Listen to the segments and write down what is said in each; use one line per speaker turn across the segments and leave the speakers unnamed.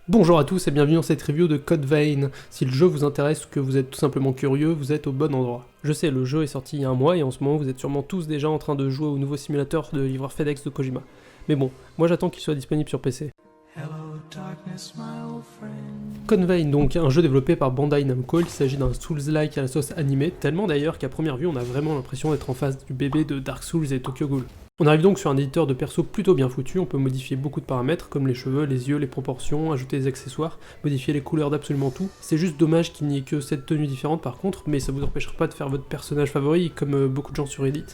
Bonjour à tous et bienvenue dans cette review de Code Vein. Si le jeu vous intéresse ou que vous êtes tout simplement curieux, vous êtes au bon endroit. Je sais, le jeu est sorti il y a un mois et en ce moment vous êtes sûrement tous déjà en train de jouer au nouveau simulateur de livreur FedEx de Kojima. Mais bon, moi j'attends qu'il soit disponible sur PC. Code Vein, donc un jeu développé par Bandai Namco, il s'agit d'un Souls-like à la sauce animée, tellement d'ailleurs qu'à première vue on a vraiment l'impression d'être en face du bébé de Dark Souls et Tokyo Ghoul. On arrive donc sur un éditeur de perso plutôt bien foutu, on peut modifier beaucoup de paramètres comme les cheveux, les yeux, les proportions, ajouter des accessoires, modifier les couleurs d'absolument tout. C'est juste dommage qu'il n'y ait que 7 tenues différentes par contre, mais ça vous empêchera pas de faire votre personnage favori comme beaucoup de gens sur Reddit.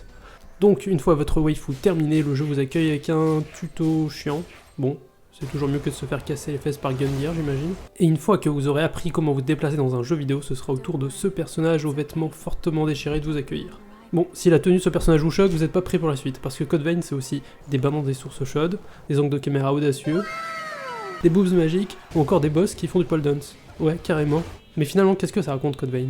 Donc une fois votre waifu terminée, le jeu vous accueille avec un tuto chiant. Bon, c'est toujours mieux que de se faire casser les fesses par Gungear, j'imagine. Et une fois que vous aurez appris comment vous déplacer dans un jeu vidéo, ce sera au tour de ce personnage aux vêtements fortement déchirés de vous accueillir. Bon, si la tenue de ce personnage vous choque, vous n'êtes pas prêt pour la suite, parce que Code Vein c'est aussi des bas dans des sources chaudes, des angles de caméra audacieux, des boobs magiques, ou encore des boss qui font du pole dance. Ouais, carrément. Mais finalement, qu'est-ce que ça raconte Code Vein ?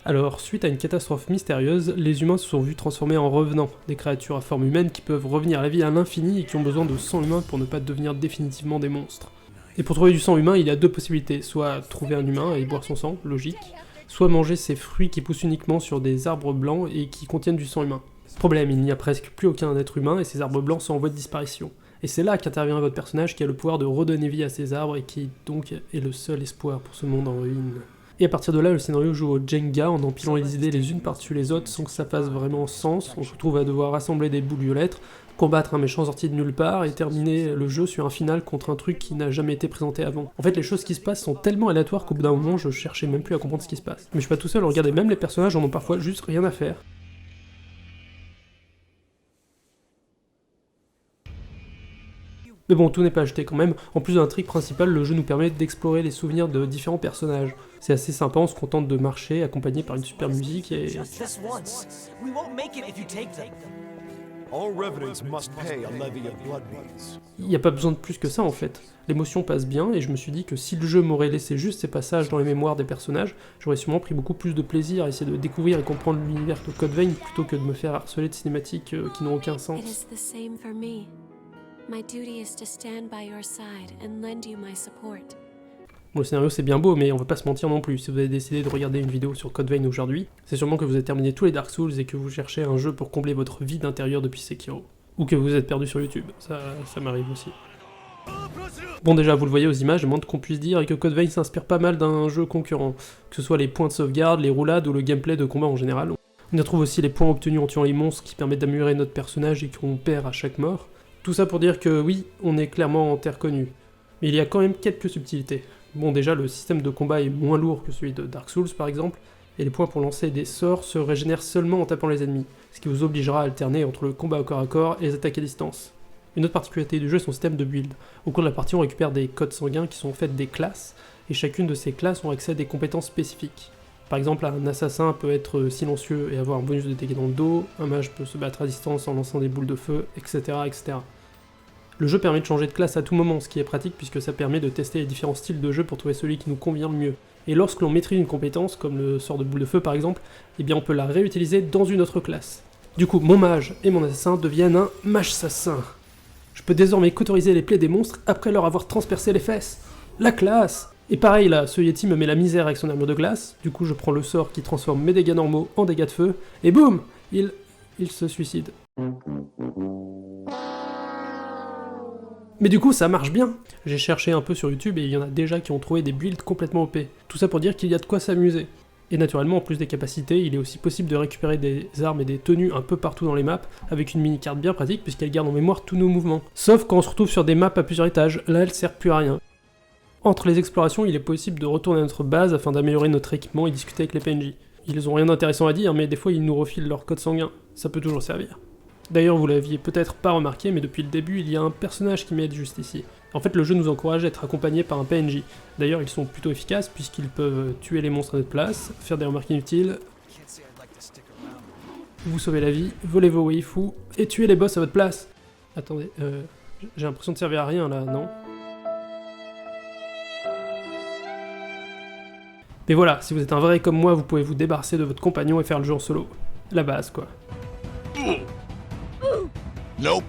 Alors, suite à une catastrophe mystérieuse, les humains se sont vus transformés en revenants, des créatures à forme humaine qui peuvent revenir à la vie à l'infini et qui ont besoin de sang humain pour ne pas devenir définitivement des monstres. Et pour trouver du sang humain, il y a deux possibilités, soit trouver un humain et boire son sang, logique, soit manger ces fruits qui poussent uniquement sur des arbres blancs et qui contiennent du sang humain. Problème, il n'y a presque plus aucun être humain et ces arbres blancs sont en voie de disparition. Et c'est là qu'intervient votre personnage qui a le pouvoir de redonner vie à ces arbres et qui donc est le seul espoir pour ce monde en ruine. Et à partir de là, le scénario joue au Jenga en empilant les idées les unes par-dessus les autres sans que ça fasse vraiment sens. On se retrouve à devoir rassembler des boules violettes, combattre un méchant sorti de nulle part et terminer le jeu sur un final contre un truc qui n'a jamais été présenté avant. En fait, les choses qui se passent sont tellement aléatoires qu'au bout d'un moment, je cherchais même plus à comprendre ce qui se passe. Mais je suis pas tout seul, regardez, même les personnages en ont parfois juste rien à faire. Mais bon, tout n'est pas jeté quand même. En plus de l'intrigue principale, le jeu nous permet d'explorer les souvenirs de différents personnages. C'est assez sympa, on se contente de marcher, accompagné par une super musique et... Il n'y a pas besoin de plus que ça en fait. L'émotion passe bien et je me suis dit que si le jeu m'aurait laissé juste ces passages dans les mémoires des personnages, j'aurais sûrement pris beaucoup plus de plaisir à essayer de découvrir et comprendre l'univers de Code Vein plutôt que de me faire harceler de cinématiques qui n'ont aucun sens. Bon, le scénario c'est bien beau, mais on va pas se mentir non plus. Si vous avez décidé de regarder une vidéo sur Code Vein aujourd'hui, c'est sûrement que vous avez terminé tous les Dark Souls et que vous cherchez un jeu pour combler votre vide intérieur depuis Sekiro. Ou que vous êtes perdu sur YouTube, ça m'arrive aussi. Bon déjà, vous le voyez aux images, moins qu'on puisse dire et que Code Vein s'inspire pas mal d'un jeu concurrent, que ce soit les points de sauvegarde, les roulades ou le gameplay de combat en général. On y retrouve aussi les points obtenus en tuant les monstres qui permettent d'améliorer notre personnage et qu'on perd à chaque mort. Tout ça pour dire que oui, on est clairement en terre connue. Mais il y a quand même quelques subtilités. Bon déjà, le système de combat est moins lourd que celui de Dark Souls par exemple, et les points pour lancer des sorts se régénèrent seulement en tapant les ennemis, ce qui vous obligera à alterner entre le combat au corps à corps et les attaques à distance. Une autre particularité du jeu est son système de build. Au cours de la partie, on récupère des codes sanguins qui sont en fait des classes, et chacune de ces classes ont accès à des compétences spécifiques. Par exemple, un assassin peut être silencieux et avoir un bonus de dégâts dans le dos, un mage peut se battre à distance en lançant des boules de feu, etc. etc. Le jeu permet de changer de classe à tout moment, ce qui est pratique puisque ça permet de tester les différents styles de jeu pour trouver celui qui nous convient le mieux. Et lorsque l'on maîtrise une compétence, comme le sort de boule de feu par exemple, eh bien on peut la réutiliser dans une autre classe. Du coup, mon mage et mon assassin deviennent un mage-assassin. Je peux désormais cauteriser les plaies des monstres après leur avoir transpercé les fesses. La classe! Et pareil là, ce Yeti me met la misère avec son armure de glace, du coup je prends le sort qui transforme mes dégâts normaux en dégâts de feu, et boum! Il se suicide. Mais du coup ça marche bien. J'ai cherché un peu sur YouTube et il y en a déjà qui ont trouvé des builds complètement OP. Tout ça pour dire qu'il y a de quoi s'amuser. Et naturellement, en plus des capacités, il est aussi possible de récupérer des armes et des tenues un peu partout dans les maps, avec une mini-carte bien pratique puisqu'elle garde en mémoire tous nos mouvements. Sauf quand on se retrouve sur des maps à plusieurs étages, là elle sert plus à rien. Entre les explorations, il est possible de retourner à notre base afin d'améliorer notre équipement et discuter avec les PNJ. Ils ont rien d'intéressant à dire, mais des fois ils nous refilent leur code sanguin. Ça peut toujours servir. D'ailleurs, vous l'aviez peut-être pas remarqué, mais depuis le début, il y a un personnage qui m'aide juste ici. En fait, le jeu nous encourage à être accompagnés par un PNJ. D'ailleurs, ils sont plutôt efficaces, puisqu'ils peuvent tuer les monstres à notre place, faire des remarques inutiles, vous sauver la vie, voler vos waifus, et tuer les boss à votre place. Attendez, j'ai l'impression de servir à rien, là, non ? Mais voilà, si vous êtes un vrai comme moi, vous pouvez vous débarrasser de votre compagnon et faire le jeu en solo. La base, quoi.
Nope.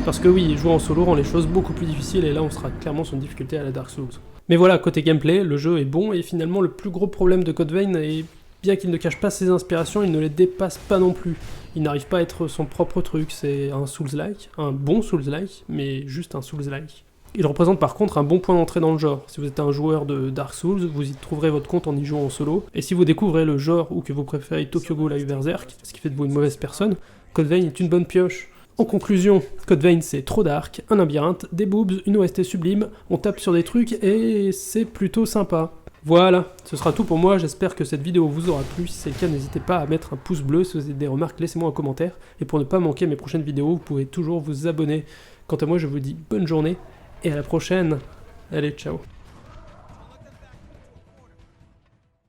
Parce que oui, jouer en solo rend les choses beaucoup plus difficiles, et là on sera clairement sur une difficulté à la Dark Souls. Mais voilà, côté gameplay, le jeu est bon, et finalement le plus gros problème de Code Vein est, bien qu'il ne cache pas ses inspirations, il ne les dépasse pas non plus. Il n'arrive pas à être son propre truc, c'est un Souls-like, un bon Souls-like, mais juste un Souls-like. Il représente par contre un bon point d'entrée dans le genre. Si vous êtes un joueur de Dark Souls, vous y trouverez votre compte en y jouant en solo, et si vous découvrez le genre ou que vous préférez Tokyo Ghoul à Berserk, ce qui fait de vous une mauvaise personne, Code Vein est une bonne pioche. En conclusion, Code Vein c'est trop dark, un labyrinthe, des boobs, une OST sublime, on tape sur des trucs et c'est plutôt sympa. Voilà, ce sera tout pour moi, j'espère que cette vidéo vous aura plu, si c'est le cas n'hésitez pas à mettre un pouce bleu, si vous avez des remarques laissez-moi un commentaire, et pour ne pas manquer mes prochaines vidéos, vous pouvez toujours vous abonner. Quant à moi je vous dis bonne journée, et à la prochaine, allez ciao.